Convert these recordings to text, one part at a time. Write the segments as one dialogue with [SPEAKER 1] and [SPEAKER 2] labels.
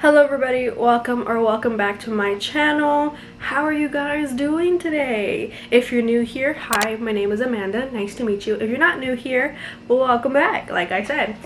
[SPEAKER 1] Hello everybody, welcome back to my channel. How are you guys doing today? If you're new here, hi, my name is Amanda. Nice to meet you. If you're not new here, welcome back, like I said.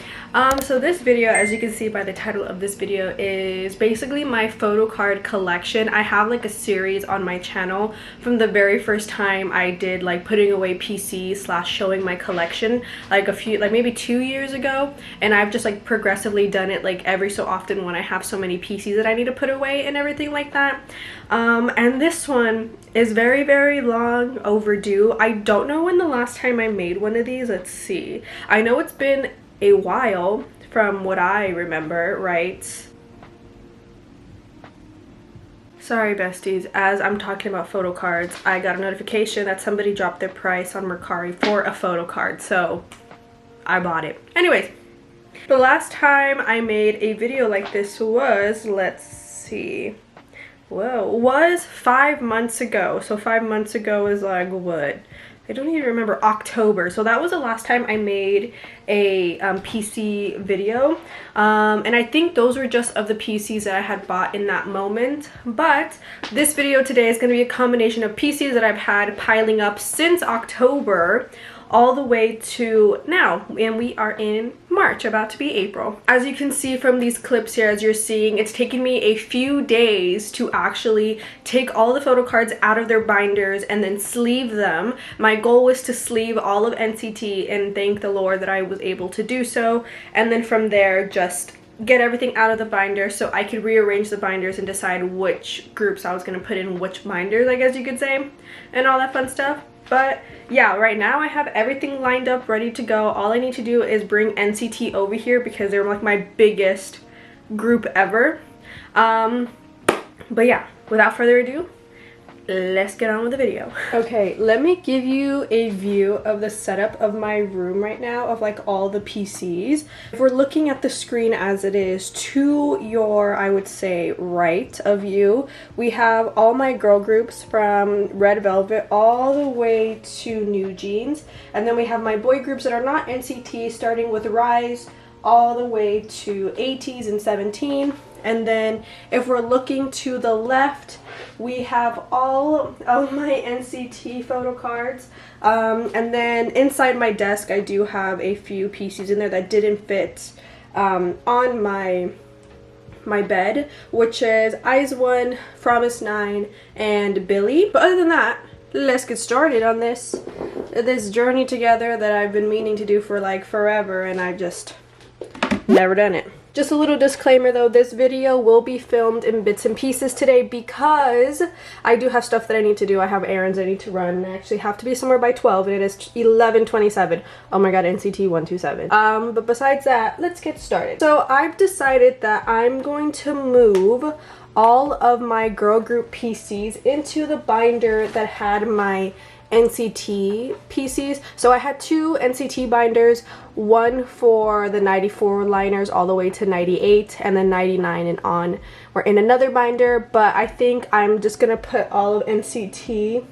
[SPEAKER 1] So this video, as you can see by the title of this video, is basically my photo card collection. I have like a series on my channel from the very first time I did like putting away PC / showing my collection like maybe 2 years ago, and I've just like progressively done it like every so often when I have so many PCs that I need to put away and everything like that. And this one is very long overdue. I don't know when the last time I made one of these. Let's see. I know it's been a while from what I remember, right? Sorry besties, as I'm talking about photo cards, I got a notification that somebody dropped their price on Mercari for a photo card, so I bought it. Anyways, the last time I made a video like this was, let's see, was 5 months ago. So 5 months ago is like what? I don't even remember, October. So that was the last time I made a PC video. And I think those were just of the PCs that I had bought in that moment. But this video today is going to be a combination of PCs that I've had piling up since October all the way to now, and we are in March, about to be April. As you can see from these clips here, as you're seeing, it's taken me a few days to actually take all the photo cards out of their binders and then sleeve them. My goal was to sleeve all of NCT, and thank the Lord that I was able to do so, and then from there just get everything out of the binder so I could rearrange the binders and decide which groups I was going to put in which binders, I guess you could say, and all that fun stuff. But yeah, right now I have everything lined up, ready to go. All I need to do is bring NCT over here because they're like my biggest group ever. But yeah, without further ado, let's get on with the video. Okay, let me give you a view of the setup of my room right now, of like all the PCs. If we're looking at the screen as it is, to your, I would say, right of you, we have all my girl groups from Red Velvet all the way to NewJeans, and then we have my boy groups that are not NCT, starting with Rise all the way to 80s and 17. And then if we're looking to the left, we have all of my NCT photo cards. And then inside my desk, I do have a few PCs in there that didn't fit on my bed, which is Eyes 1, Promise 9, and Billy. But other than that, let's get started on this journey together that I've been meaning to do for like forever, and I've just never done it. Just a little disclaimer though, this video will be filmed in bits and pieces today because I do have stuff that I need to do. I have errands I need to run. I actually have to be somewhere by 12 and it is 11:27. Oh my god, NCT 127. But besides that, let's get started. So I've decided that I'm going to move all of my girl group PCs into the binder that had my NCT PCs. So I had two NCT binders, one for the 94 liners all the way to 98, and then 99 and on were in another binder. But I think I'm just gonna put all of NCT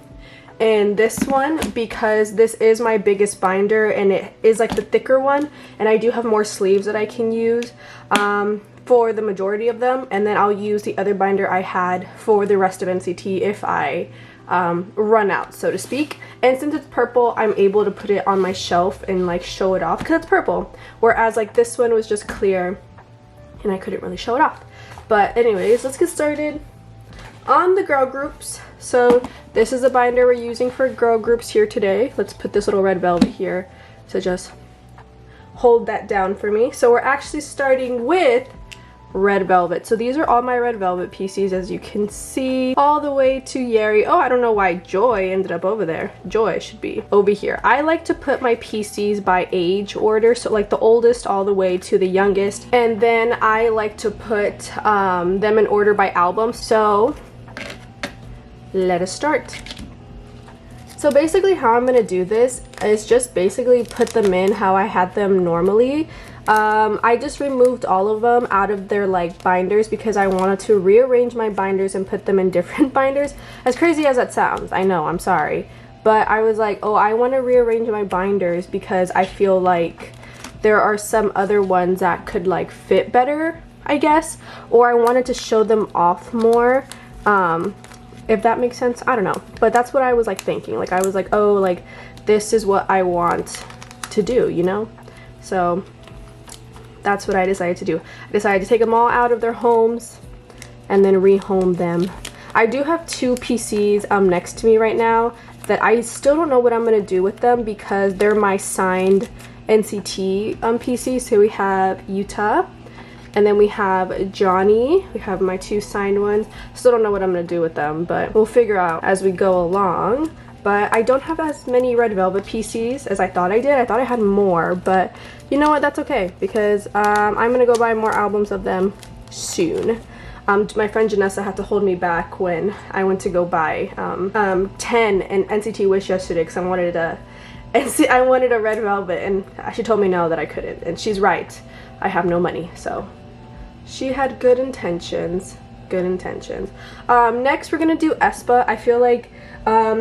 [SPEAKER 1] in this one because this is my biggest binder and it is like the thicker one, and I do have more sleeves that I can use for the majority of them, and then I'll use the other binder I had for the rest of NCT if I run out, so to speak. And since it's purple, I'm able to put it on my shelf and like show it off because it's purple, whereas like this one was just clear and I couldn't really show it off. But anyways, let's get started on the girl groups. So this is the binder we're using for girl groups here today. Let's put this little Red Velvet here to just hold that down for me. So we're actually starting with Red Velvet. So these are all my Red Velvet PCs, as you can see, all the way to Yeri. Oh, I don't know why Joy ended up over there. Joy should be over here. I like to put my PCs by age order, so like the oldest all the way to the youngest, and then I like to put them in order by album. So let us start. So basically how I'm gonna do this is just basically put them in how I had them normally. I just removed all of them out of their like binders because I wanted to rearrange my binders and put them in different binders. As crazy as that sounds, I know, I'm sorry, but I was like, oh, I want to rearrange my binders because I feel like there are some other ones that could like fit better I guess, or I wanted to show them off more, if that makes sense. I don't know, but that's what I was like thinking. Like I was like, oh, like this is what I want to do, you know? So that's what I decided to do. I decided to take them all out of their homes and then rehome them. I do have 2 PCs next to me right now that I still don't know what I'm gonna do with them because they're my signed NCT PCs. So we have Utah, and then we have Johnny. We have my 2 signed ones. Still don't know what I'm gonna do with them, but we'll figure out as we go along. But I don't have as many Red Velvet PCs as I thought I did. I thought I had more, but you know what? That's okay because I'm gonna go buy more albums of them soon. My friend Janessa had to hold me back when I went to go buy 10 in NCT Wish yesterday because I wanted a Red Velvet, and she told me no, that I couldn't, and she's right. I have no money, so she had good intentions. Good intentions. Next we're gonna do aespa. I feel like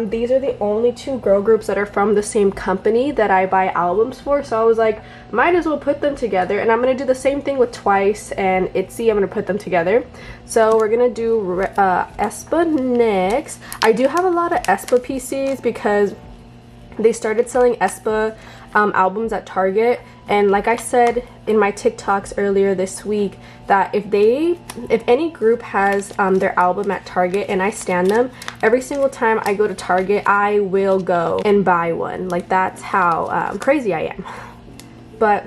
[SPEAKER 1] these are the only 2 girl groups that are from the same company that I buy albums for, so I was like, might as well put them together. And I'm gonna do the same thing with Twice and ITZY. I'm gonna put them together. So we're gonna do aespa next. I do have a lot of aespa PCs because they started selling aespa albums at Target, and like I said in my TikToks earlier this week, that if any group has their album at Target and I stan them, every single time I go to Target I will go and buy one. Like that's how crazy I am. But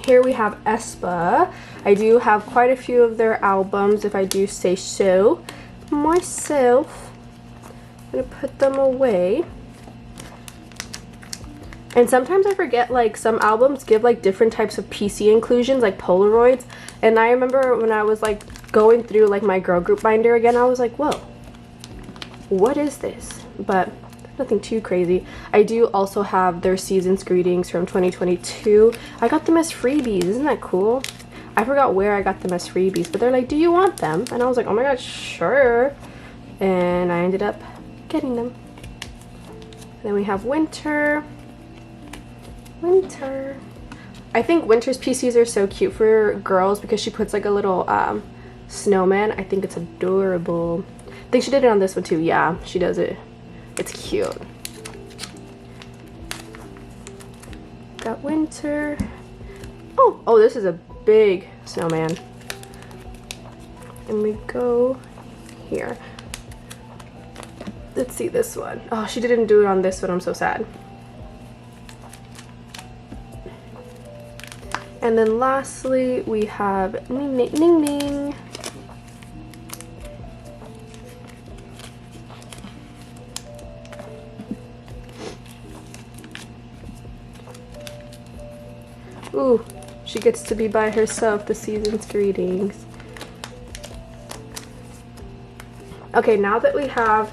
[SPEAKER 1] here we have aespa. I do have quite a few of their albums, if I do say so myself. I'm gonna put them away. And sometimes I forget, like some albums give like different types of PC inclusions, like Polaroids. And I remember when I was like going through like my girl group binder again, I was like, whoa, what is this? But nothing too crazy. I do also have their season's greetings from 2022. I got them as freebies. Isn't that cool? I forgot where I got them as freebies, but they're like, do you want them? And I was like, oh my god, sure. And I ended up getting them. Then we have Winter. I think Winter's PCs are so cute for girls because she puts like a little snowman. I think it's adorable. I think she did it on this one too. Yeah, she does it. It's cute. Got Winter. Oh, this is a big snowman. And we go here. Let's see this one. Oh, she didn't do it on this one. I'm so sad. And then lastly, we have Ning Ning Ning Ning. Ooh, she gets to be by herself, the season's greetings. Okay, now that we have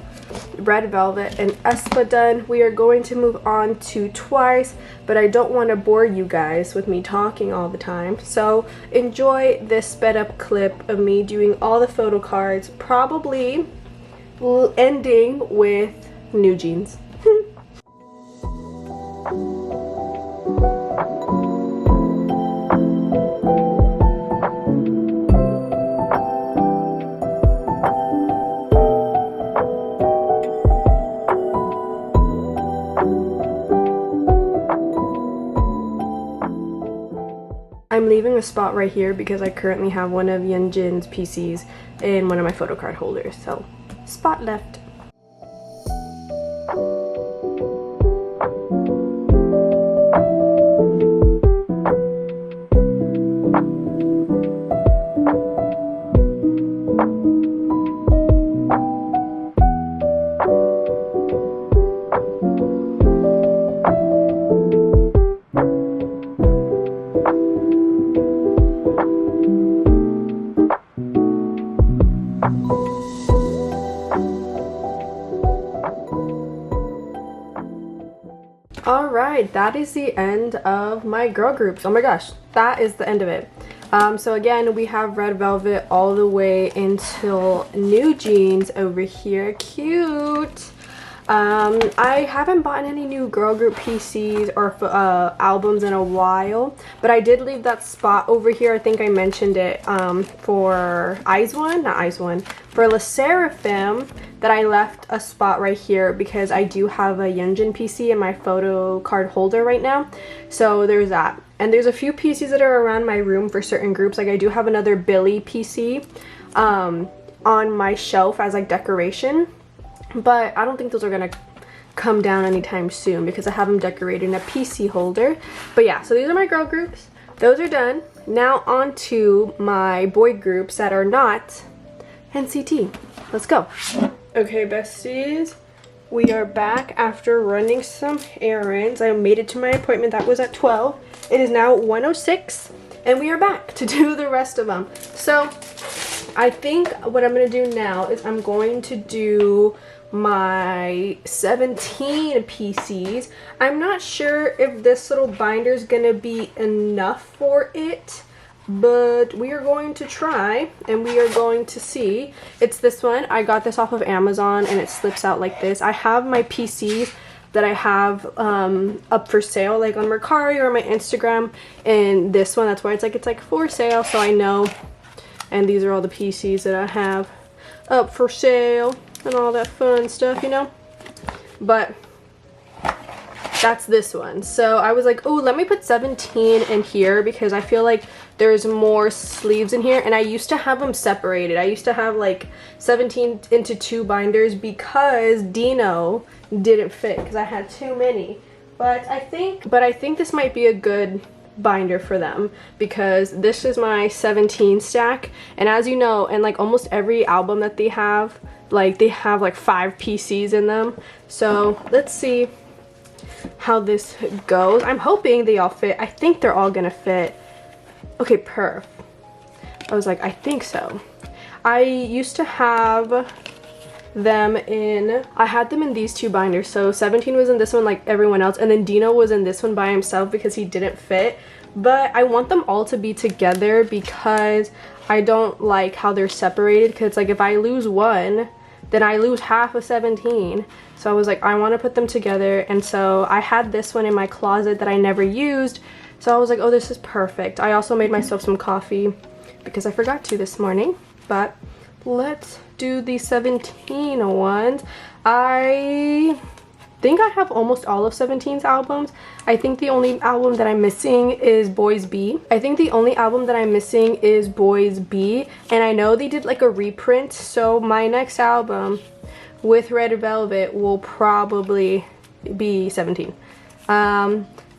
[SPEAKER 1] Red Velvet and aespa done, we are going to move on to Twice, but I don't want to bore you guys with me talking all the time, so enjoy this sped up clip of me doing all the photo cards, probably ending with NewJeans. I'm leaving a spot right here because I currently have one of Yeonjin's PCs in one of my photo card holders, so spot left. Alright, that is the end of my girl groups. Oh my gosh, that is the end of it. So again, we have Red Velvet all the way until NewJeans over here. Cute! I haven't bought any new girl group PCs or albums in a while, but I did leave that spot over here. I think I mentioned it for for Le Seraphim, that I left a spot right here because I do have a Yunjin PC in my photo card holder right now. So there's that. And there's a few PCs that are around my room for certain groups. Like I do have another Billy PC on my shelf as like decoration. But I don't think those are gonna come down anytime soon because I have them decorated in a PC holder. But yeah, so these are my girl groups. Those are done. Now on to my boy groups that are not NCT. Let's go. Okay, besties. We are back after running some errands. I made it to my appointment. That was at 12. It is now 1:06 and we are back to do the rest of them. So I think what I'm gonna do now is I'm going to do my 17 PCs. I'm not sure if this little binder is gonna be enough for it, but we are going to try and we are going to see. It's this one. I got this off of Amazon and it slips out like this. I have my PCs that I have up for sale, like on Mercari or my Instagram, and this one, that's why it's like for sale, so I know. And these are all the PCs that I have up for sale and all that fun stuff, you know. But that's this one. So I was like, oh, let me put 17 in here because I feel like there's more sleeves in here, and I used to have them separated. I used to have like 17 into 2 binders because Dino didn't fit because I had too many. But I think this might be a good binder for them because this is my 17 stack, and as you know, in like almost every album that they have like 5 PCs in them. So let's see how this goes. I'm hoping they all fit. I think they're all gonna fit. Okay, perf. I was like, I think so. I used to have them in, I had them in these 2 binders. So 17 was in this one like everyone else, and then Dino was in this one by himself because he didn't fit. But I want them all to be together because I don't like how they're separated, because like if I lose one, then I lose half of 17. So I was like, I want to put them together. And so I had this one in my closet that I never used. So I was like, oh, this is perfect. I also made myself some coffee because I forgot to this morning. But let's do the 17 ones. I think I have almost all of 17's albums. I think the only album that I'm missing is Boys B. And I know they did like a reprint, so my next album with Red Velvet will probably be 17.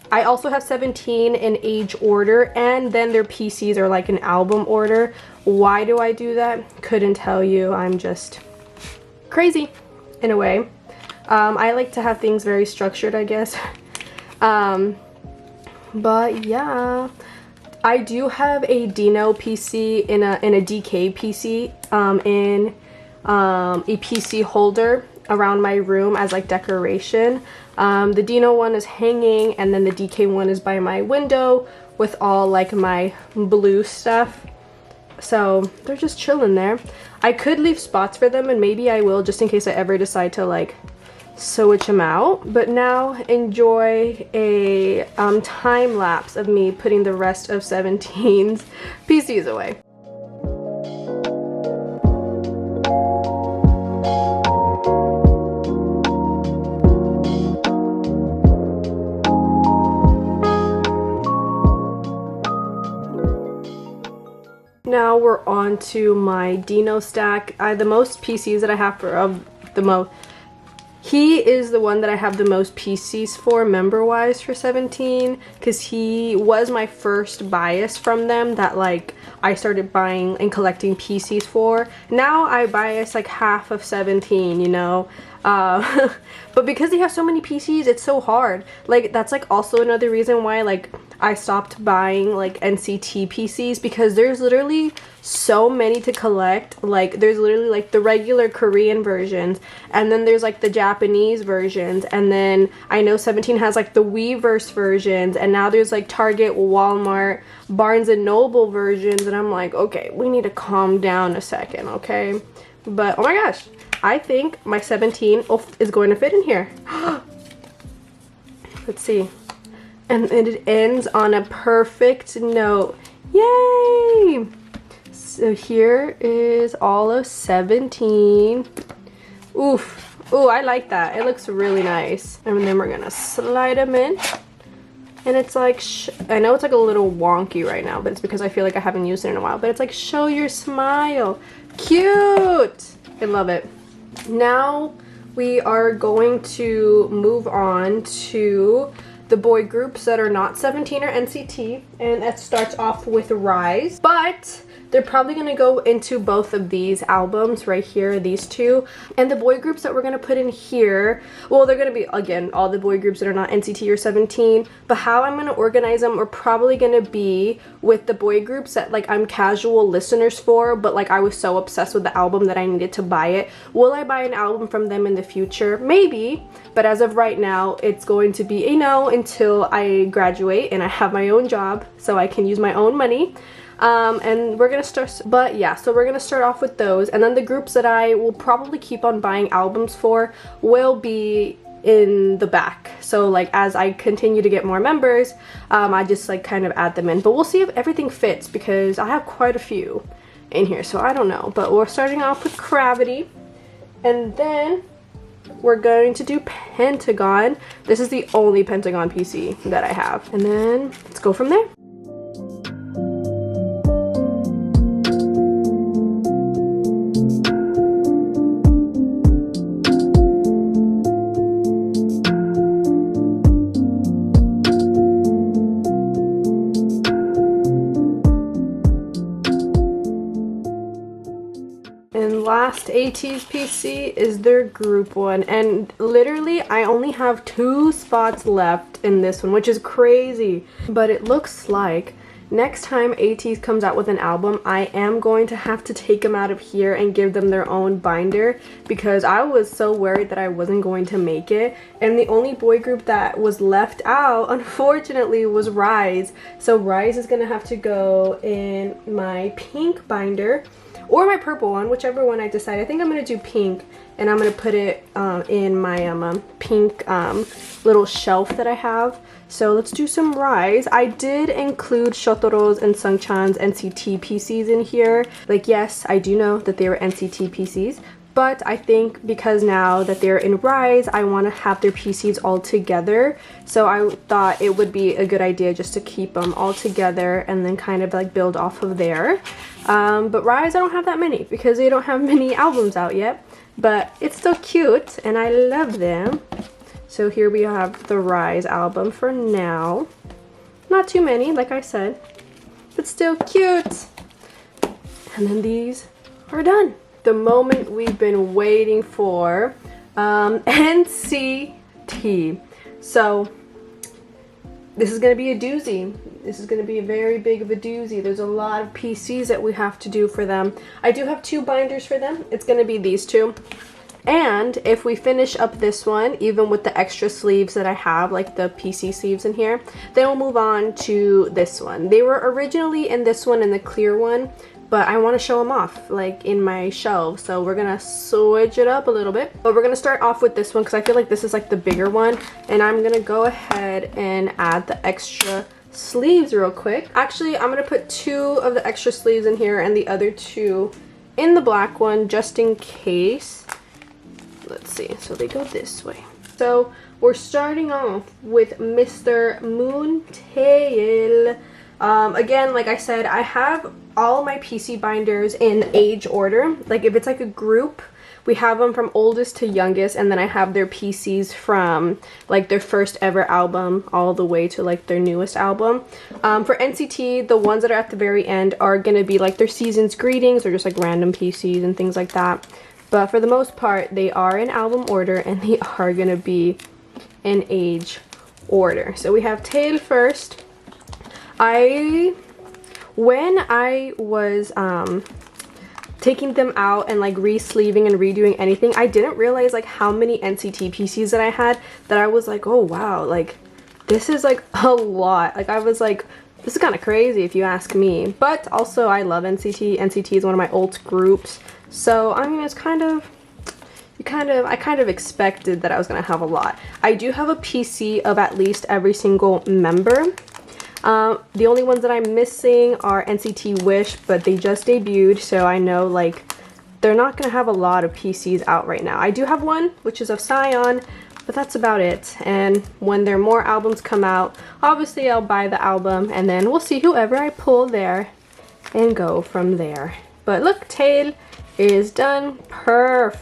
[SPEAKER 1] I also have 17 in age order, and then their PCs are like an album order. Why do I do that? Couldn't tell you. I'm just crazy in a way. I like to have things very structured, I guess. But yeah, I do have a Dino PC in a DK PC in a PC holder around my room as like decoration. The Dino one is hanging, and then the DK one is by my window with all like my blue stuff. So they're just chilling there. I could leave spots for them, and maybe I will, just in case I ever decide to like switch them out. But now enjoy a time lapse of me putting the rest of 17's PCs away. Now we're on to my Dino stack. The most PCs that I have he is the one that I have the most PCs for member-wise for 17, because he was my first bias from them that like I started buying and collecting PCs for. Now I bias like half of 17, you know. But because they have so many PCs, it's so hard. Like that's like also another reason why like I stopped buying like NCT PCs, because there's literally so many to collect. Like there's literally like the regular Korean versions, and then there's like the Japanese versions, and then I know 17 has like the Weverse versions, and now there's like Target, Walmart, Barnes and Noble versions, and I'm like, okay, we need to calm down a second, okay? But oh my gosh, I think my 17 is going to fit in here. Let's see. And it ends on a perfect note. Yay! So here is all of 17. Oof. Ooh, I like that. It looks really nice. And then we're gonna slide them in. And it's like, I know it's like a little wonky right now, but it's because I feel like I haven't used it in a while. But it's like, show your smile. Cute! I love it. Now we are going to move on to the boy groups that are not 17 or NCT, and that starts off with Rise, but they're probably going to go into both of these albums right here, these two. And the boy groups that we're going to put in here, well, they're going to be, again, all the boy groups that are not NCT or 17, but how I'm going to organize them are probably going to be with the boy groups that like I'm casual listeners for, but like I was so obsessed with the album that I needed to buy it. Will I buy an album from them in the future? Maybe, but as of right now, it's going to be a no until I graduate and I have my own job so I can use my own money. And we're gonna start, but yeah, so we're gonna start off with those, and then the groups that I will probably keep on buying albums for will be in the back. So like as I continue to get more members, I just like kind of add them in, but we'll see if everything fits because I have quite a few in here, so I don't know. But we're starting off with Gravity, and then we're going to do Pentagon. This is the only Pentagon PC that I have, and then let's go from there. Last AT's PC is their group one, and literally I only have 2 spots left in this one, which is crazy. But it looks like next time AT's comes out with an album, I am going to have to take them out of here and give them their own binder, because I was so worried that I wasn't going to make it. And the only boy group that was left out, unfortunately, was Rise. So Rise is gonna have to go in my pink binder or my purple one, whichever one I decide. I think I'm gonna do pink, and I'm gonna put it in my pink little shelf that I have. So let's do some Rise. I did include Shotoro's and Sungchan's NCT PCs in here. Like, yes, I do know that they were NCT PCs, but I think because now that they're in Rise, I want to have their PCs all together. So I thought it would be a good idea just to keep them all together and then kind of like build off of there. But Rise, I don't have that many because they don't have many albums out yet, but it's still cute and I love them. So here we have the Rise album for now. Not too many, like I said, but still cute. And then these are done. The moment we've been waiting for, NCT. So this is gonna be a doozy. This is gonna be a very big of a doozy. There's a lot of PCs that we have to do for them. I do have 2 binders for them. It's gonna be these 2. And if we finish up this one, even with the extra sleeves that I have, like the PC sleeves in here, then we'll move on to this one. They were originally in this one, in the clear one, but I want to show them off like in my shelves, so we're gonna switch it up a little bit. But we're gonna start off with this one because I feel like this is like the bigger one, and I'm gonna go ahead and add the extra sleeves real quick. Actually, I'm gonna put 2 of the extra sleeves in here and the other 2 in the black one just in case. Let's see, so they go this way. So we're starting off with Mr. Moontail. Again, like I said, I have all my PC binders in age order. Like if it's like a group, we have them from oldest to youngest, and then I have their PCs from like their first ever album all the way to like their newest album. For NCT, the ones that are at the very end are gonna be like their season's greetings or just like random PCs and things like that. But for the most part, they are in album order and they are gonna be in age order. So we have Tail first. When I was taking them out and like re-sleeving and redoing anything, I didn't realize like how many NCT PCs that I had, that I was like, oh wow, like this is like a lot. Like I was like, this is kind of crazy if you ask me. But also I love NCT. NCT is one of my old groups. So I mean, it's kind of I kind of expected that I was gonna have a lot. I do have a PC of at least every single member. The only ones that I'm missing are NCT Wish, but they just debuted, so I know like they're not gonna have a lot of PCs out right now. I do have one, which is of Scion, but that's about it. And when there are more albums come out, obviously I'll buy the album, and then we'll see whoever I pull there and go from there. But look, tail is done. Perf.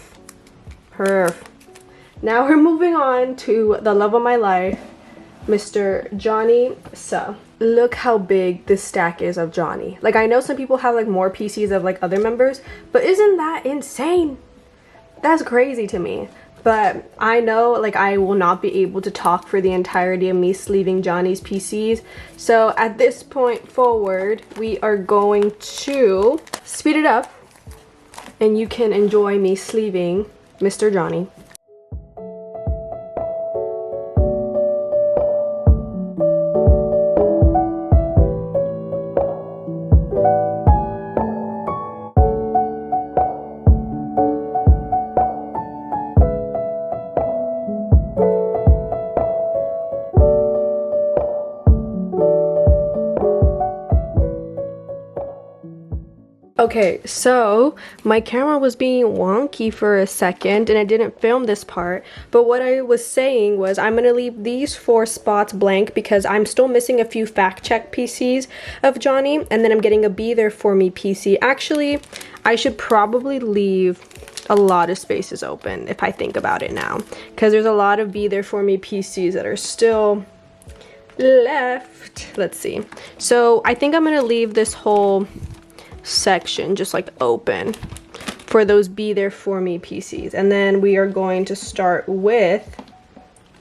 [SPEAKER 1] Now we're moving on to the love of my life, Mr. Johnny Suh. Look how big this stack is of Johnny. Like, I know some people have like more PCs of like other members, but isn't that insane? That's crazy to me. But I know like I will not be able to talk for the entirety of me sleeving Johnny's PCs. So at this point forward, we are going to speed it up and you can enjoy me sleeving Mr. Johnny. Okay, so my camera was being wonky for a second and I didn't film this part, but what I was saying was I'm gonna leave these 4 spots blank because I'm still missing a few fact check PCs of Johnny, and then I'm getting a Be There For Me PC. Actually, I should probably leave a lot of spaces open if I think about it now, because there's a lot of Be There For Me PCs that are still left. Let's see. So I think I'm gonna leave this whole section just like open for those Be There For Me PCs, and then we are going to start with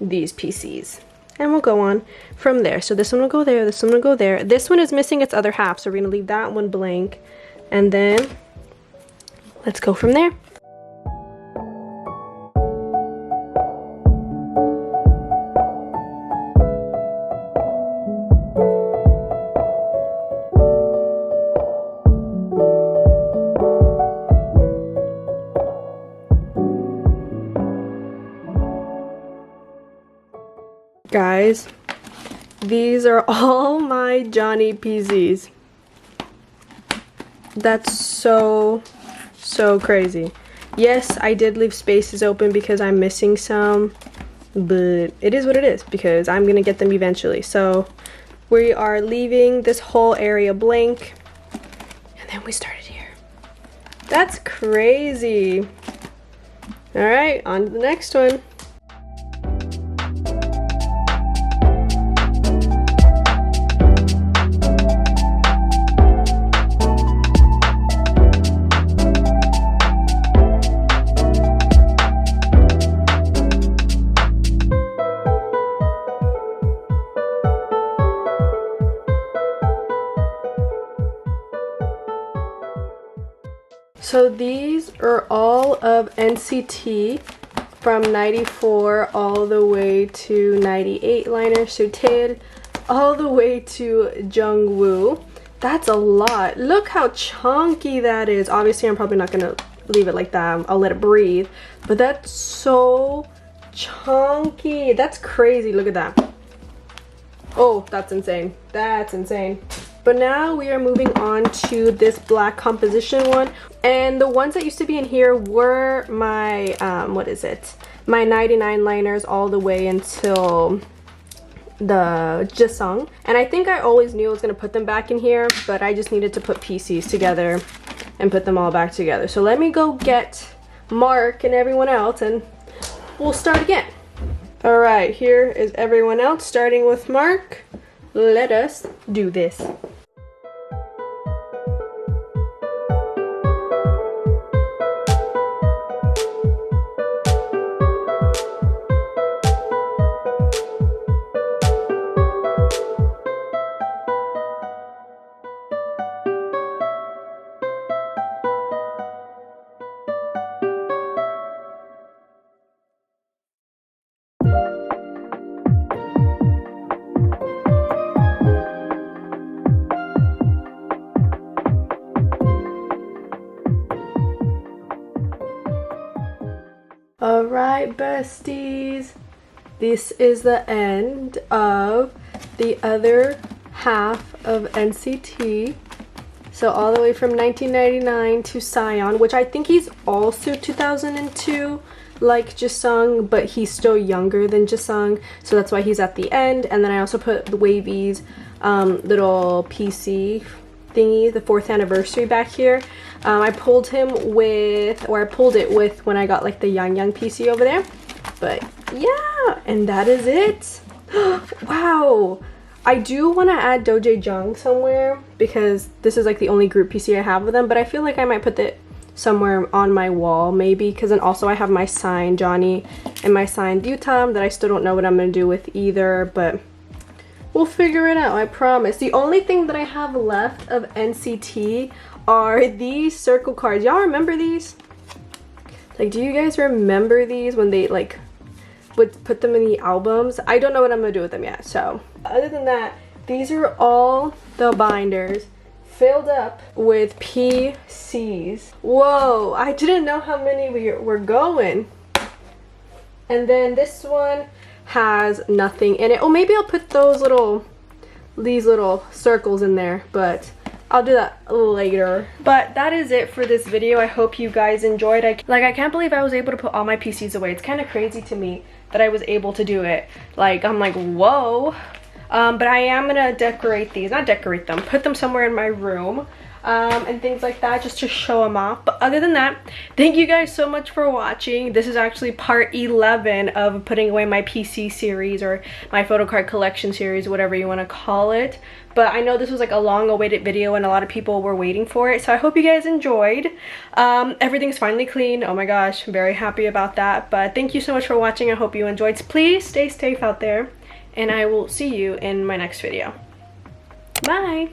[SPEAKER 1] these PCs and we'll go on from there. So this one will go there, this one will go there. This one is missing its other half, so we're gonna leave that one blank, and then let's go from there. Guys, these are all my Johnny PCs. That's so crazy. Yes, I did leave spaces open because I'm missing some, but it is what it is because I'm gonna get them eventually. So we are leaving this whole area blank, and then we started here. That's crazy. All right, on to the next one. So these are all of NCT from 94 all the way to 98 liner, so tail all the way to Jungwoo. That's a lot. Look how chunky that is. Obviously I'm probably not gonna leave it like that, I'll let it breathe, but that's so chunky. That's crazy. Look at that. Oh, that's insane. That's insane. But now we are moving on to this black composition one. And the ones that used to be in here were my, what is it? My 99 liners all the way until the Jisung. And I think I always knew I was going to put them back in here, but I just needed to put PCs together and put them all back together. So let me go get Mark and everyone else and we'll start again. All right, here is everyone else, starting with Mark. Let us do this. besties. This is the end of the other half of NCT. So all the way from 1999 to Scion, which I think he's also 2002, like Jisung, but he's still younger than Jisung, so that's why he's at the end. And then I also put the Wavy's little PC thingy, the 4th anniversary back here. I pulled him with, or I pulled it with when I got like the Yang PC over there. But yeah, and that is it. Wow. I do want to add Dojae Jung somewhere because this is like the only group PC I have with them, but I feel like I might put it somewhere on my wall maybe, because then also I have my signed Johnny and my signed Butam that I still don't know what I'm going to do with either, but we'll figure it out, I promise. The only thing that I have left of NCT are these circle cards. Y'all remember these? Like, do you guys remember these when they like would put them in the albums? I don't know what I'm gonna do with them yet. So other than that, these are all the binders filled up with PCs. Whoa, I didn't know how many we were going. And then this one has nothing in it. Oh, maybe I'll put these little circles in there, but I'll do that later. But that is it for this video. I hope you guys enjoyed. I can't believe I was able to put all my PCs away. It's kind of crazy to me that I was able to do it. Like, I'm like, whoa. But I am gonna decorate these, not decorate them, put them somewhere in my room and things like that, just to show them off. But other than that, thank you guys so much for watching. This is actually part 11 of putting away my PC series, or my photocard collection series, whatever you want to call it. But I know this was like a long awaited video and a lot of people were waiting for it, so I hope you guys enjoyed. Everything's finally clean. Oh my gosh, I'm very happy about that. But thank you so much for watching. I hope you enjoyed. Please stay safe out there, and I will see you in my next video. Bye.